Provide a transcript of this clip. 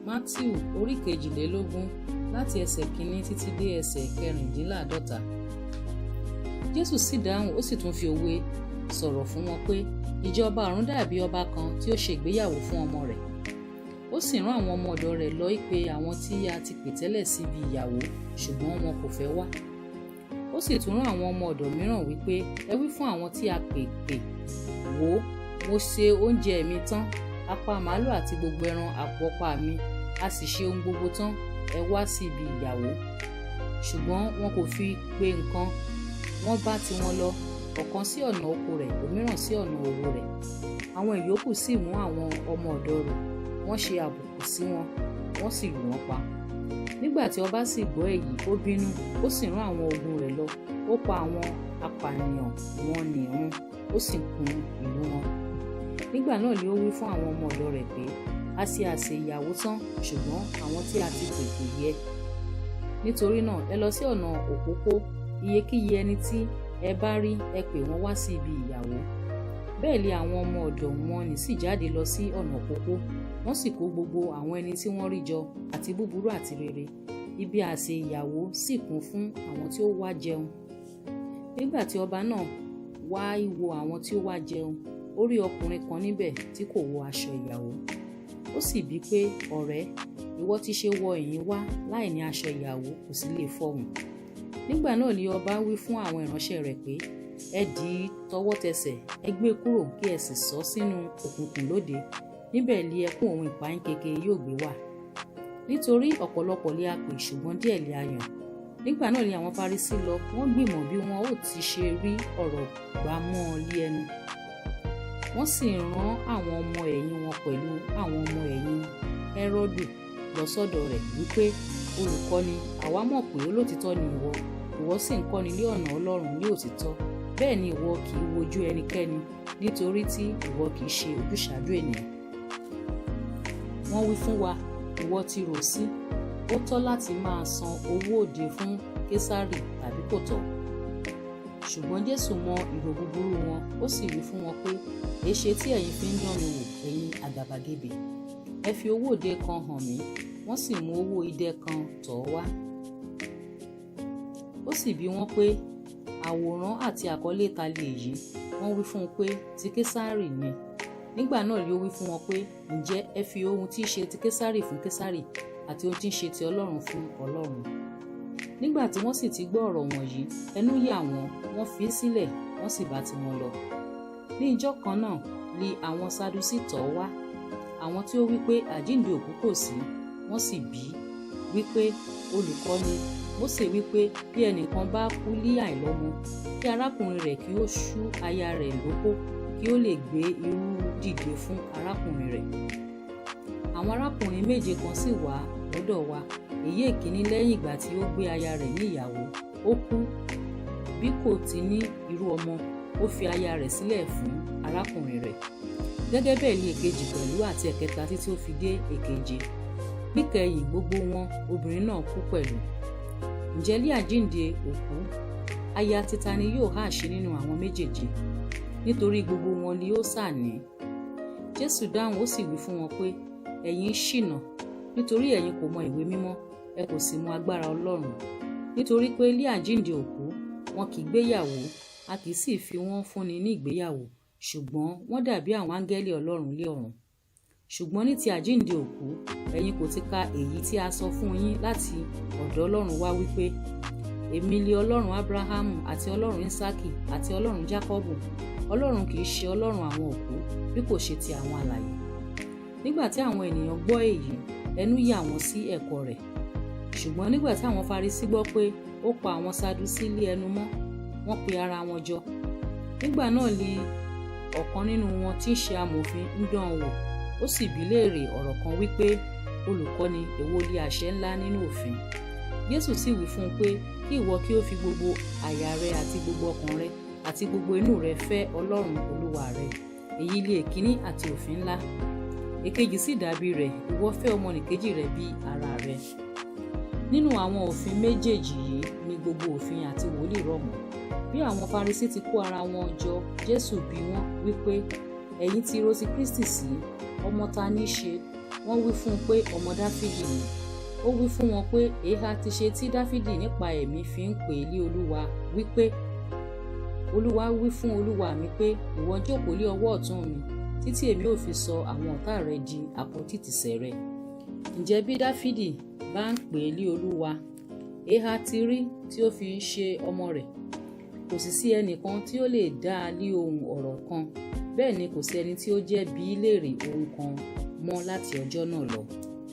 Mátíù orí 22 láti ẹsẹ̀ 1 títí dé ẹsẹ̀ 54. Jésù sì dáhùn, ó sì tún fi òwe sọ̀rọ̀ fún wọn pé ìjọba ọ̀run dàbí ọba kan tí ó ṣe ìgbéyàwó fún ọmọ rẹ̀. Ó sì rán àwọn ọmọ ọ̀dọ̀ rẹ̀ lọ ìpè àwọn tí a ti pè tẹ́lẹ̀ síbi ìyàwó, ṣùgbọ́n wọn kò fẹ́ wá. Ó sì tún rán àwọn ọmọ ọ̀dọ̀ mìíràn wípé ẹ wí fún àwọn tí a pè, wò ó, mo ṣe oúnjẹ mi tán, apá màálù àti gbogbo ẹran àpọ̀pá mi, a sì ṣe ohun gbogbo tán, ẹ wá sí ibi ìyàwó. Ṣùgbọ́n wọn kò fi pé nǹkan, wọ́n bá tiwọn lọ, ọ̀kan sí ọ̀nà oko rẹ̀, òmíràn sí ọ̀nà òwò rẹ̀. Àwọn ìyókù sì mú àwọn ọmọ ọ̀dọ̀ rẹ̀, wọ́n ṣe àbùkù sí wọn, wọ́n sì lù wọ́n pa. Nígbà tí ọba sì gbọ́ èyí, ó bínú, ó sì rán àwọn ogun rẹ̀ lọ, ó pa àwọn apànìyàn wọn nì run, ó sì kún ìlú wọn. Nígbà náà ni ó wí fún àwọn ọmọ ọ̀dọ̀ rẹ̀ pé a ṣe àsè ìyàwó tán, ṣùgbọ́n àwọn tí a ti pè kò yẹ. Nítorí náà ẹ lọ sí ọ̀nà òpópó, iyekíye ẹni tí ẹ bá rí, ẹ pè wọ́n wá sí ibi ìyàwó. Bẹ́ẹ̀ ni àwọn ọmọ ọ̀dọ̀ wọn nì sì jáde lọ sí ọ̀nà òpópó, wọ́n sì kó gbogbo àwọn ẹni tí wọ́n rí jọ, àti búburú àti rere. Ibi àsè ìyàwó sì kún fún àwọn tí ó wá jẹun. Nígbà tí ọba náà wá wo àwọn tí ó wá jẹun, ó rí ọkùnrin kan níbẹ̀ tí kò wọ aṣọ ìyàwó. Ó sì bí pé, ọ̀rẹ́, ìwọ ti ṣe wọ ìyìn wá láì ní aṣọ ìyàwó, kò sì lè fọhùn. Nígbà náà ni ọba wí fún àwọn ìránṣẹ́ rẹ̀ pé ẹ dì í tọwọ́ tẹsẹ̀, ẹ gbé kúrò kí ẹ sì sọ sínú òkùnkùn lóde, níbẹ̀ ni ẹkún òun ìpayín keke yóò gbé wà. Nítorí ọ̀pọ̀lọpọ̀ lé a pè, ṣùgbọ́n díẹ̀ lé a yàn. Nígbà náà ni àwọn Farisí lọ, wọ́n gbìmọ̀ bí wọn ó ti ṣe rí ọ̀rọ̀ gbà mọ́ ọ lé ẹnu. Wọ́n sì rán àwọn ọmọ ẹ̀yìn wọn pẹ̀lú àwọn ọmọ ẹ̀yìn Hẹ́rọ́dù lọ sọ́dọ̀ rẹ̀ wípé, olùkọ́ni, àwa mọ̀ pé olótìtọ́ ni ìwọ sì ń kọ́ni lé ọ̀nà Ọlọ́run ní òtítọ́. Bẹ́ẹ̀ ni ìwọ kì í wojú ẹnikẹ́ni, nítorí tí ìwọ kì í ṣe ojúsàájú ènìyàn. Wọ́n wí fún wa, ìwọ ti rò sí, ó tọ́ láti máa san owó òde fún Késárì tàbí kò tọ́? Ṣùgbọ́n Jésù mọ èrò búburú wọn, ó sì wí fún wọn pé èéṣe tí ẹ̀yin fi ń dán mi wò, ẹ̀yin àgàbàgebè? Ẹ fi owó òde kan hàn mí. Wọ́n sì mú owó idẹ kan tọ̀ ọ́ wá. Ó sì bi wọ́n pé àwòrán àti àkọlé ta lè yí? Wọ́n wí fún un pé ti Késárì ni. Nígbà náà ni ó wí fún wọn pé ǹjẹ́ ẹ fi ohun tí í ṣe ti Késárì fún Késárì, àti ohun tí í ṣe ti Ọlọ́run fún Ọlọ́run. Nígbà tí wọ́n sì ti gbọ́ ọ̀rọ̀ wọ̀nyí, ẹnu yà wọ́n fi í sílẹ̀, wọ́n sì bá tiwọn lọ. Ní ijọ́ kan náà ni àwọn Sadusí tọ̀ ọ́ wá, àwọn tí ó wí pé àjíǹde òkú kò sí. Wọ́n sì bí wípé, olùkọ́ni, Mósè wípé bí ẹnìkan bá kú ní àìlọ́mọ, kí arákùnrin rẹ̀ kí ó ṣú aya rẹ̀ lópó, kí ó lè gbé irú dìde fún arákùnrin rẹ̀. Àwọn arákùnrin 7 kan sì wá lọ́dọ̀ wa. Èyí èkíní lẹ́yìn ìgbà tí ó gbé aya rẹ̀ ní ìyàwó, ó kú. Bí kò ti ní irú ọmọ, ó fi aya rẹ̀ sílẹ̀ fún arákùnrin rẹ̀. Gẹ́gẹ́ bẹ́ẹ̀ ni èkejì pẹ̀lú àti ẹ̀kẹta títí ó fi dé èkeje. Níkẹyìn gbogbo wọn, obìnrin náà kú pẹ̀lú. Ǹjẹ́ ní àjíǹde òkú, aya títa ni yóò há ṣe nínú àwọn méjèèjì? Nítorí gbogbo wọn ni ó ṣàní. Jésù dáhùn, ó sì wí fún wọn pé ẹ̀yin ṣìnà, nítorí ẹ̀yin kò mọ ìwé mímọ́, ẹ kò sì mọ agbára Ọlọ́run. Nítorí pé ní àjíǹde òkú, wọn kì í gbéyàwó, a kì í sì fi wọ́n fúnni ní ìgbéyàwó, ṣùgbọ́n wọ́n dàbí àwọn áńgẹ́lì Ọlọ́run lé ọ̀run. Ṣùgbọ́n ní ti àjíǹde òkú, ẹ̀yin kò ti ka èyí tí a sọ fún yín láti ọ̀dọ̀ Ọlọ́run wá wípé èmi ni Ọlọ́run Ábúráhámù àti Ọlọ́run Ísákì àti Ọlọ́run Jákọ́bù. Ọlọ́run kì í ṣe Ọlọ́run àwọn òkú, bí kò ṣe ti àwọn alààyè. Nígbà tí àwọn ènìyàn gbọ́ èyí, ẹnu yà wọ́n sí ẹ̀kọ́ rẹ̀. Ṣùgbọ́n nígbà tí àwọn Farisí gbọ́ pé ó pa àwọn Sadusí lé ẹnu mọ́, wọ́n pe ara wọn jọ. Nígbà náà ni ọ̀kan nínú wọn tí ń ṣe amòfin ń dán an wò. Ó sì bi léèrè ọ̀rọ̀ kan wípé, olùkọ́ni, èwo ni àṣẹ ńlá nínú òfin? Jésù sì wí fún un pé kí ìwọ kí ó fi gbogbo àyà rẹ àti gbogbo ọkàn rẹ àti gbogbo inú rẹ fẹ́ Ọlọ́run Olúwa rẹ. Èyí ni èkíní àti òfin ńlá. Èkejì sì dàbí rẹ̀, ìwọ fẹ́ ọmọnìkejì rẹ bí ara rẹ. Nínú àwọn òfin méjèèjì yìí ni gbogbo òfin àti wòlíì rọ̀ mọ́. Bí àwọn Farisí ti kó ara wọn jọ, Jésù bi wọ́n wípé ẹ̀yin ti rò ti Kristi sí, ọmọ ta ní í ṣe? wọ́n wí fún un pé ọmọ Dáfídì ni. Ó wí fún wọn pé èéha ti ṣe tí Dáfídì nípa ẹ̀mí fi ń pè lé Olúwa wípé Olúwa wí fún Olúwa mi pé ìwọ jókòó lé ọwọ́ ọ̀tún mi títí èmi ò fi sọ àwọn ọ̀tá rẹ di àpótí ìtìsẹ̀ rẹ. Ǹjẹ́ bí Dáfídì bá ń pè lé Olúwa, èéha ti rí tí ó fi ń ṣe ọmọ rẹ̀? Kò sì sí ẹnìkan tí ó lè dá a lé ohùn ọ̀rọ̀ kan, bẹ́ẹ̀ ni kò sí ẹni tí ó jẹ́ bi í léèrè ohun kan mọ́ láti ọjọ́ náà lọ.